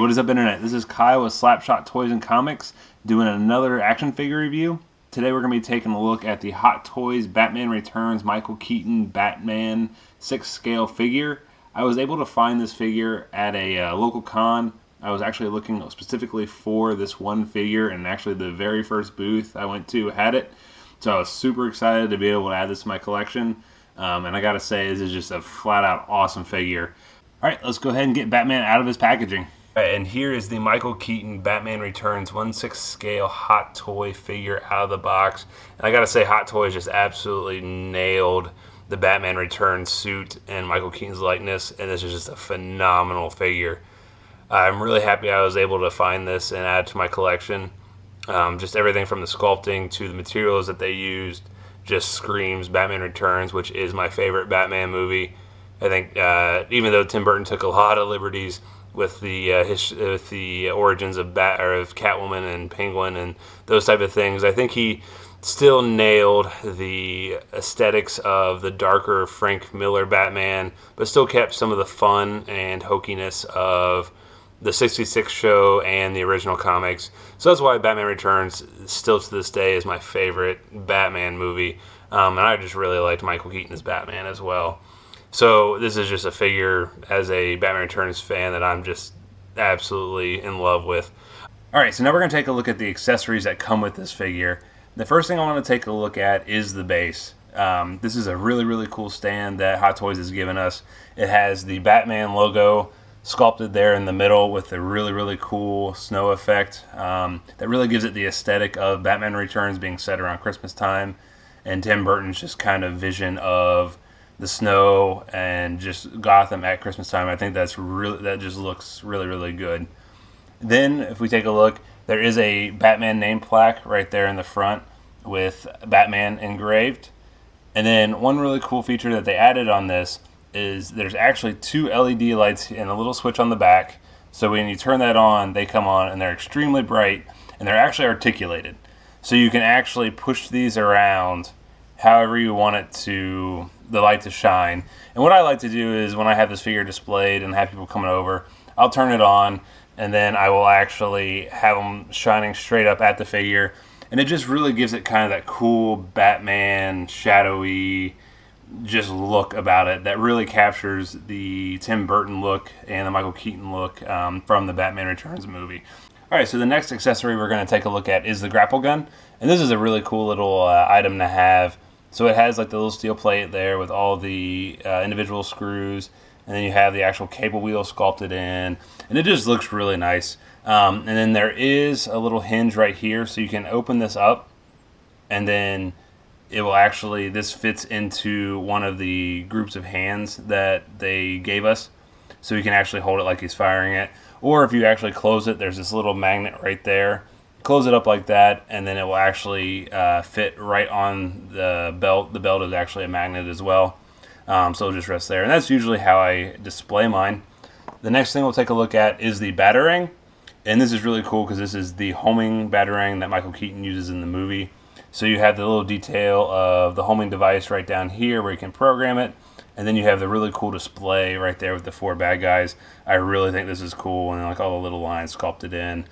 What is up, Internet? This is Kyle with Slapshot Toys and Comics doing another action figure review. Today we're going to be taking a look at the Hot Toys Batman Returns Michael Keaton Batman 6 scale figure. I was able to find this figure at a local con. I was actually looking specifically for this one figure, and actually the very first booth I went to had it. So I was super excited to be able to add this to my collection. And I gotta say, this is just a flat out awesome figure. Alright, let's go ahead and get Batman out of his packaging. And here is the Michael Keaton Batman Returns 1/6 scale Hot Toy figure out of the box. And I gotta say, Hot Toys just absolutely nailed the Batman Returns suit and Michael Keaton's likeness, and this is just a phenomenal figure. I'm really happy I was able to find this and add it to my collection. Just everything from the sculpting to the materials that they used just screams Batman Returns, which is my favorite Batman movie. I think even though Tim Burton took a lot of liberties with the origins of Catwoman and Penguin and those type of things, I think he still nailed the aesthetics of the darker Frank Miller Batman, but still kept some of the fun and hokiness of the 66 show and the original comics. So that's why Batman Returns still to this day is my favorite Batman movie. And I just really liked Michael Keaton as Batman as well. So this is just a figure, as a Batman Returns fan, that I'm just absolutely in love with. Alright, so now we're going to take a look at the accessories that come with this figure. The first thing I want to take a look at is the base. This is a really, really cool stand that Hot Toys has given us. It has the Batman logo sculpted there in the middle with a really, really cool snow effect. That really gives it the aesthetic of Batman Returns being set around Christmas time, and Tim Burton's just kind of vision of the snow and just Gotham at Christmas time. I think that just looks really, really good. Then if we take a look, there is a Batman name plaque right there in the front with Batman engraved. And then one really cool feature that they added on this is there's actually two LED lights and a little switch on the back. So when you turn that on, they come on and they're extremely bright, and they're actually articulated. So you can actually push these around however you want the light to shine. And what I like to do is, when I have this figure displayed and have people coming over, I'll turn it on, and then I will actually have them shining straight up at the figure. And it just really gives it kind of that cool Batman, shadowy just look about it that really captures the Tim Burton look and the Michael Keaton look from the Batman Returns movie. Alright, so the next accessory we're going to take a look at is the grapple gun. And this is a really cool little item to have. So it has like the little steel plate there with all the individual screws, and then you have the actual cable wheel sculpted in, and it just looks really nice. And then there is a little hinge right here, so you can open this up, and then it will actually, this fits into one of the groups of hands that they gave us, so you can actually hold it like he's firing it. Or if you actually close it, there's this little magnet right there. Close it up like that, and then it will actually fit right on the belt. The belt is actually a magnet as well, so it'll just rest there. And that's usually how I display mine. The next thing we'll take a look at is the Batarang, and this is really cool because this is the homing Batarang that Michael Keaton uses in the movie. So you have the little detail of the homing device right down here where you can program it, and then you have the really cool display right there with the 4 bad guys. I really think this is cool, and like all the little lines sculpted in.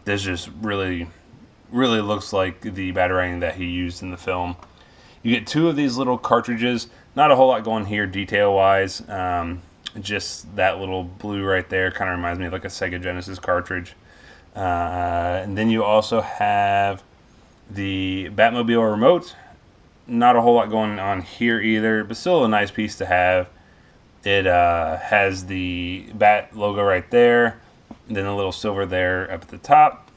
This just really, really looks like the Batarang that he used in the film. You get 2 of these little cartridges. Not a whole lot going here detail-wise. Just that little blue right there kind of reminds me of like a Sega Genesis cartridge. And then you also have the Batmobile remote. Not a whole lot going on here either, but still a nice piece to have. It has the Bat logo right there, and then a little silver there up at the top.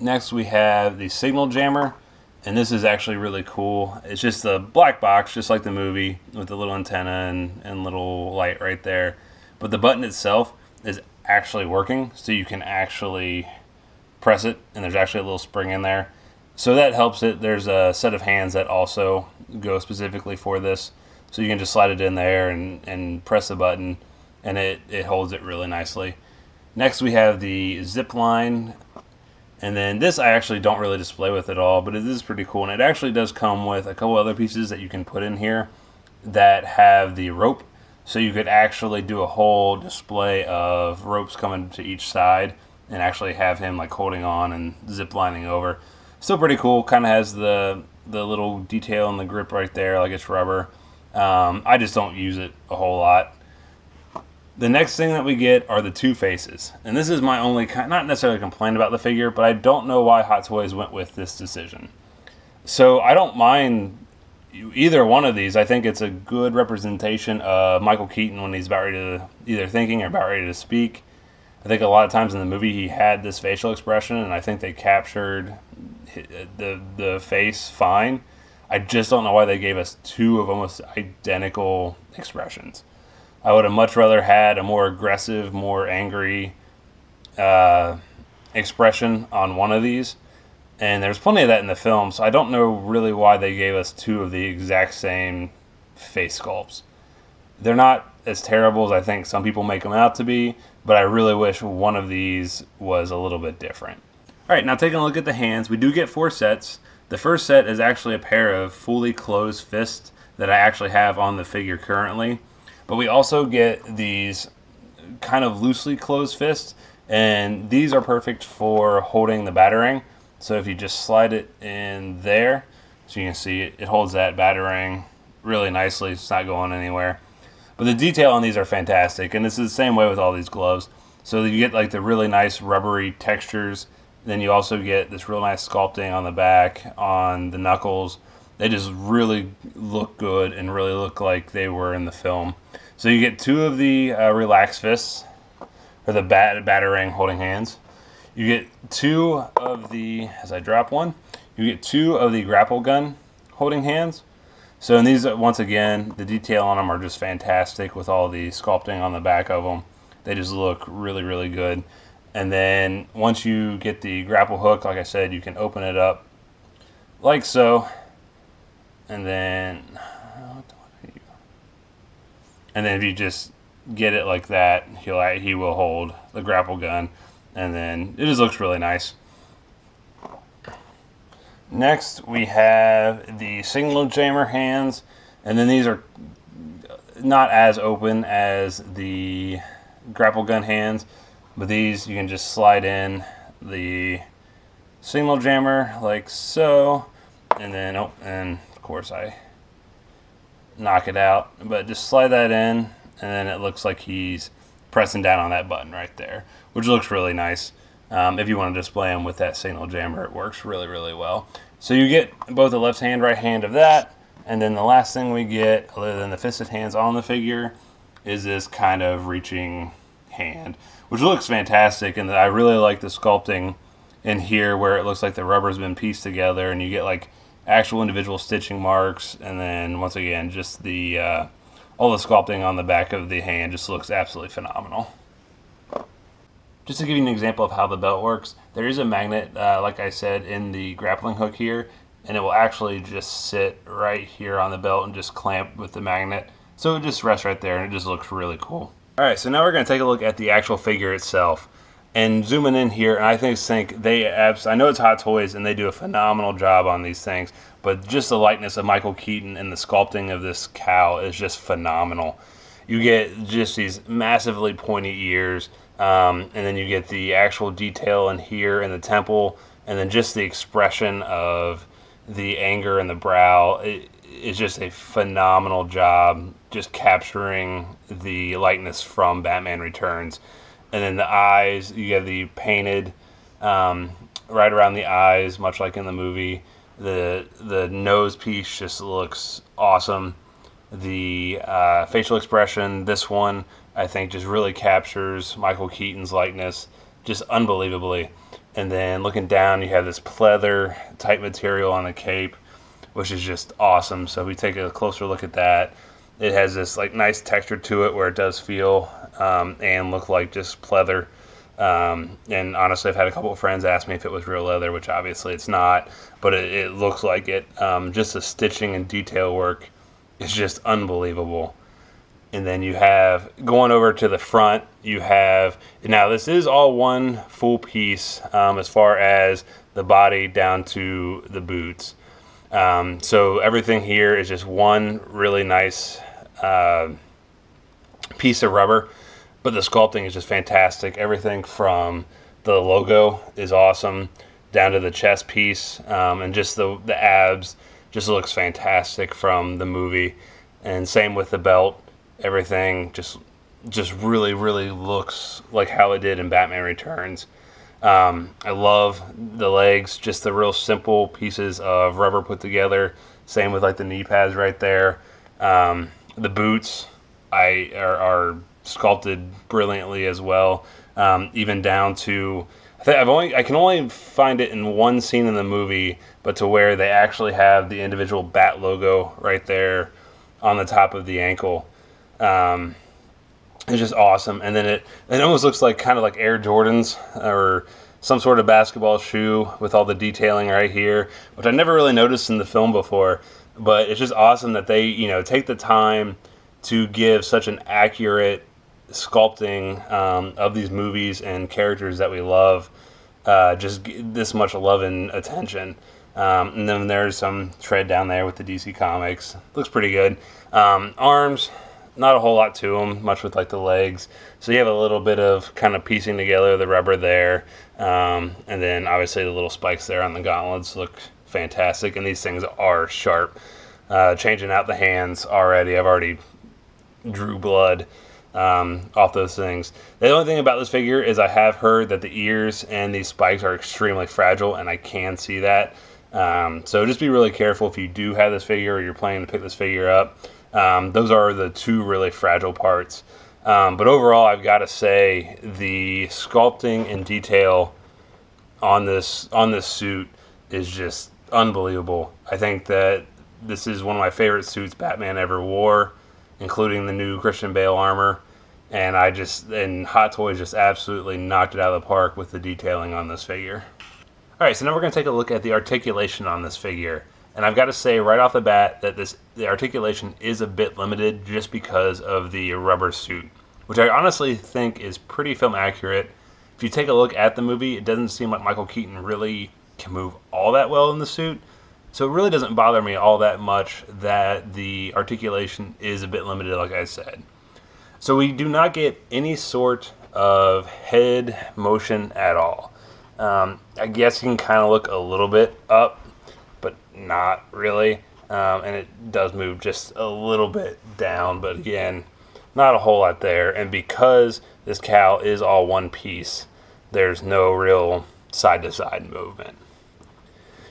Next we have the signal jammer, and this is actually really cool. It's just a black box, just like the movie, with the little antenna and little light right there. But the button itself is actually working, so you can actually press it, and there's actually a little spring in there. So that helps it. There's a set of hands that also go specifically for this. So you can just slide it in there and press the button, and it holds it really nicely. Next we have the zip line, and then this I actually don't really display with at all, but it is pretty cool, and it actually does come with a couple other pieces that you can put in here that have the rope So you could actually do a whole display of ropes coming to each side and actually have him like holding on and zip lining over. Still pretty cool. Kind of has the little detail in the grip right there, like it's rubber. I just don't use it a whole lot. The next thing that we get are the two faces. And this is my only, not necessarily complaint about the figure, but I don't know why Hot Toys went with this decision. So I don't mind either one of these. I think it's a good representation of Michael Keaton when he's about ready to, either thinking or about ready to speak. I think a lot of times in the movie he had this facial expression, and I think they captured the face fine. I just don't know why they gave us two of almost identical expressions. I would have much rather had a more aggressive, more angry expression on one of these. And there's plenty of that in the film, so I don't know really why they gave us two of the exact same face sculpts. They're not as terrible as I think some people make them out to be, but I really wish one of these was a little bit different. Alright, now taking a look at the hands, we do get 4 sets. The first set is actually a pair of fully closed fists that I actually have on the figure currently. But we also get these kind of loosely closed fists, and these are perfect for holding the batarang. So if you just slide it in there, so you can see it holds that batarang really nicely. It's not going anywhere. But the detail on these are fantastic, and this is the same way with all these gloves. So you get like the really nice rubbery textures. Then you also get this real nice sculpting on the back, on the knuckles. They just really look good and really look like they were in the film. So you get 2 of the relaxed fists, or the batarang holding hands. You get 2 of the, as I drop one, you get 2 of the grapple gun holding hands. So in these, once again, the detail on them are just fantastic with all the sculpting on the back of them. They just look really, really good. And then once you get the grapple hook, like I said, you can open it up like so. And then if you just get it like that, he will hold the grapple gun. And then it just looks really nice. Next, we have the signal jammer hands. And then these are not as open as the grapple gun hands. But these, you can just slide in the signal jammer like so. And then, and of course I knock it out. But just slide that in, and then it looks like he's pressing down on that button right there, which looks really nice. If you want to display them with that signal jammer, it works really, really well. So you get both the left hand, right hand of that, and then the last thing we get, other than the fisted hands on the figure, is this kind of reaching hand, which looks fantastic, and I really like the sculpting in here where it looks like the rubber's been pieced together, and you get like actual individual stitching marks, and then once again, just the all the sculpting on the back of the hand just looks absolutely phenomenal. Just to give you an example of how the belt works, there is a magnet, like I said, in the grappling hook here, and it will actually just sit right here on the belt and just clamp with the magnet. So it just rests right there, and it just looks really cool. Alright, so now we're going to take a look at the actual figure itself. And zooming in here, and I think they I know it's Hot Toys, and they do a phenomenal job on these things, but just the likeness of Michael Keaton and the sculpting of this cow is just phenomenal. You get just these massively pointy ears, and then you get the actual detail in here in the temple, and then just the expression of the anger in the brow. It's just a phenomenal job just capturing the likeness from Batman Returns. And then the eyes, you get the painted right around the eyes, much like in the movie. The nose piece just looks awesome. The facial expression, this one, I think just really captures Michael Keaton's likeness just unbelievably. And then looking down, you have this pleather type material on the cape, which is just awesome. So if we take a closer look at that, it has this like nice texture to it where it does feel and look like just pleather. And honestly, I've had a couple of friends ask me if it was real leather, which obviously it's not, but it looks like it. Just the stitching and detail work is just unbelievable. And then you have, going over to the front, you have, now this is all one full piece as far as the body down to the boots. So everything here is just one really nice piece of rubber, but the sculpting is just fantastic. Everything from the logo is awesome down to the chest piece, and just the abs just looks fantastic from the movie. And same with the belt. Everything just really, really looks like how it did in Batman Returns. I love the legs, just the real simple pieces of rubber put together. Same with like the knee pads right there. The boots are sculpted brilliantly as well. Even down to I can only find it in one scene in the movie, but to where they actually have the individual bat logo right there on the top of the ankle. It's just awesome. And then it almost looks like kind of like Air Jordans or some sort of basketball shoe with all the detailing right here, which I never really noticed in the film before. But it's just awesome that they, take the time to give such an accurate sculpting of these movies and characters that we love, just this much love and attention. And then there's some tread down there with the DC Comics. Looks pretty good. Arms, not a whole lot to them, much with like the legs. So you have a little bit of kind of piecing together the rubber there. And then obviously the little spikes there on the gauntlets look fantastic. And these things are sharp. Changing out the hands already. I've already drew blood off those things. The only thing about this figure is I have heard that the ears and these spikes are extremely fragile, and I can see that. So just be really careful if you do have this figure or you're planning to pick this figure up. Those are the two really fragile parts. But overall, I've got to say the sculpting and detail on this suit is just unbelievable. I think that this is one of my favorite suits Batman ever wore, including the new Christian Bale armor. And Hot Toys just absolutely knocked it out of the park with the detailing on this figure. Alright, so now we're going to take a look at the articulation on this figure. And I've got to say right off the bat that the articulation is a bit limited just because of the rubber suit, which I honestly think is pretty film accurate. If you take a look at the movie, it doesn't seem like Michael Keaton really can move all that well in the suit. So it really doesn't bother me all that much that the articulation is a bit limited, like I said. So we do not get any sort of head motion at all. I guess you can kind of look a little bit up, but not really. And it does move just a little bit down, but again, not a whole lot there. And because this cowl is all one piece, there's no real side-to-side movement.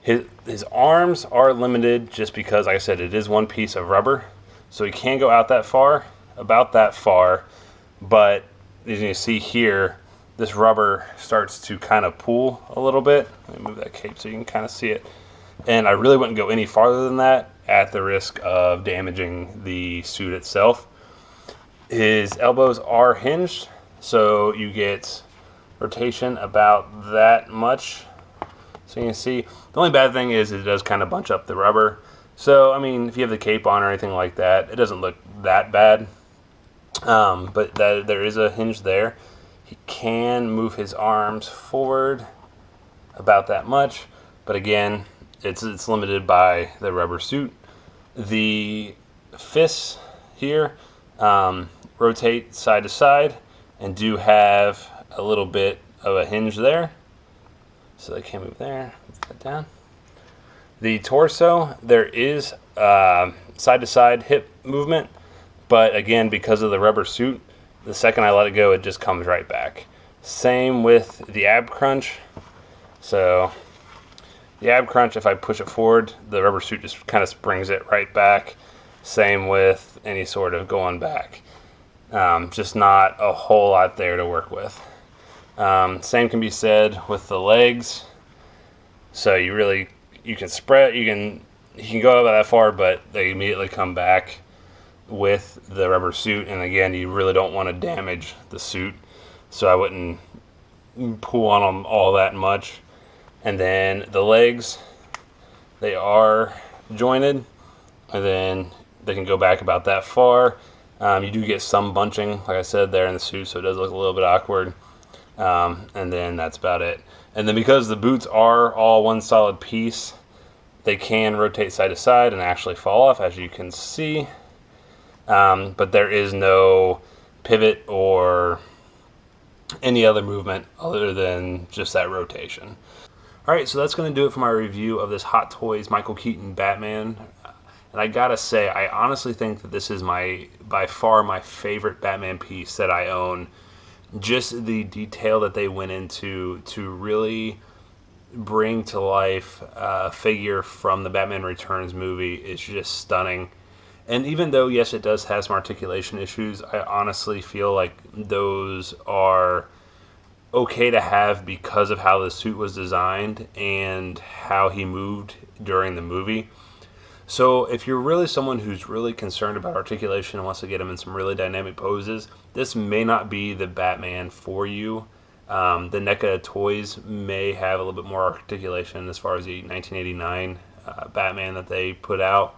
His arms are limited just because, like I said, it is one piece of rubber. So he can go out that far, about that far. But as you see here, this rubber starts to kind of pull a little bit. Let me move that cape so you can kind of see it. And I really wouldn't go any farther than that at the risk of damaging the suit itself. His elbows are hinged, so you get rotation about that much. So you can see, the only bad thing is it does kind of bunch up the rubber. So, I mean, if you have the cape on or anything like that, it doesn't look that bad. But there is a hinge there. He can move his arms forward about that much. But again, it's limited by the rubber suit. The fists here rotate side to side and do have a little bit of a hinge there. So they can't move there. Move that down. The torso, there is side-to-side hip movement, but again, because of the rubber suit, the second I let it go, it just comes right back. Same with the ab crunch. So the ab crunch, if I push it forward, the rubber suit just kind of springs it right back. Same with any sort of going back. Just not a whole lot there to work with. Same can be said with the legs. So you can spread, you can go about that far, but they immediately come back with the rubber suit. And again, you really don't want to damage the suit, so I wouldn't pull on them all that much. And then the legs, they are jointed, and then they can go back about that far. You do get some bunching, like I said, there in the suit, so it does look a little bit awkward. And then that's about it. And then because the boots are all one solid piece, they can rotate side to side and actually fall off, as you can see. But there is no pivot or any other movement other than just that rotation. Alright, so that's going to do it for my review of this Hot Toys Michael Keaton Batman. And I gotta say, I honestly think that this is by far my favorite Batman piece that I own. Just the detail that they went into to really bring to life a figure from the Batman Returns movie is just stunning. And even though, yes, it does have some articulation issues, I honestly feel like those are okay to have because of how the suit was designed and how he moved during the movie. So if you're really someone who's really concerned about articulation and wants to get him in some really dynamic poses, this may not be the Batman for you. The NECA toys may have a little bit more articulation as far as the 1989 Batman that they put out.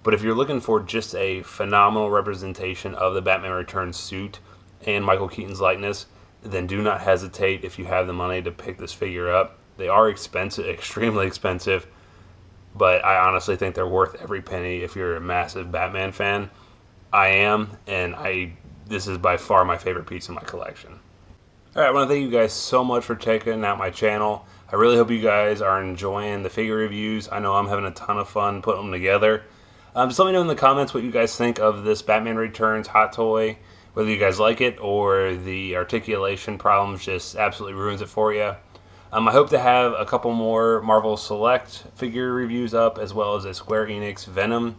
But if you're looking for just a phenomenal representation of the Batman Returns suit and Michael Keaton's likeness, then do not hesitate if you have the money to pick this figure up. They are expensive, extremely expensive, but I honestly think they're worth every penny if you're a massive Batman fan. I am, and this is by far my favorite piece in my collection. Alright, I want to thank you guys so much for checking out my channel. I really hope you guys are enjoying the figure reviews. I know I'm having a ton of fun putting them together. Just let me know in the comments what you guys think of this Batman Returns Hot Toy, whether you guys like it or the articulation problems just absolutely ruins it for you. I hope to have a couple more Marvel Select figure reviews up, as well as a Square Enix Venom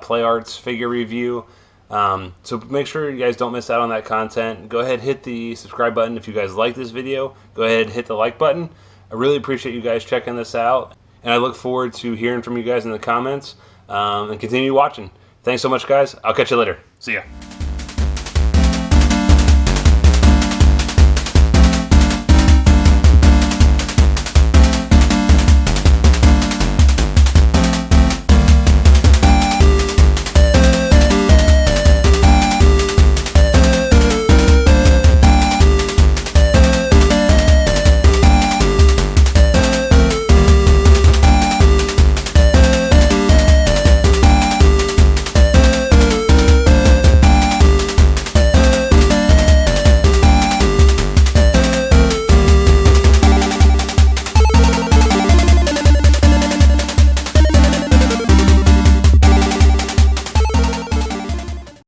Play Arts figure review. So make sure you guys don't miss out on that content. Go ahead, hit the subscribe button if you guys like this video. Go ahead, hit the like button. I really appreciate you guys checking this out, and I look forward to hearing from you guys in the comments, and continue watching. Thanks so much, guys. I'll catch you later. See ya.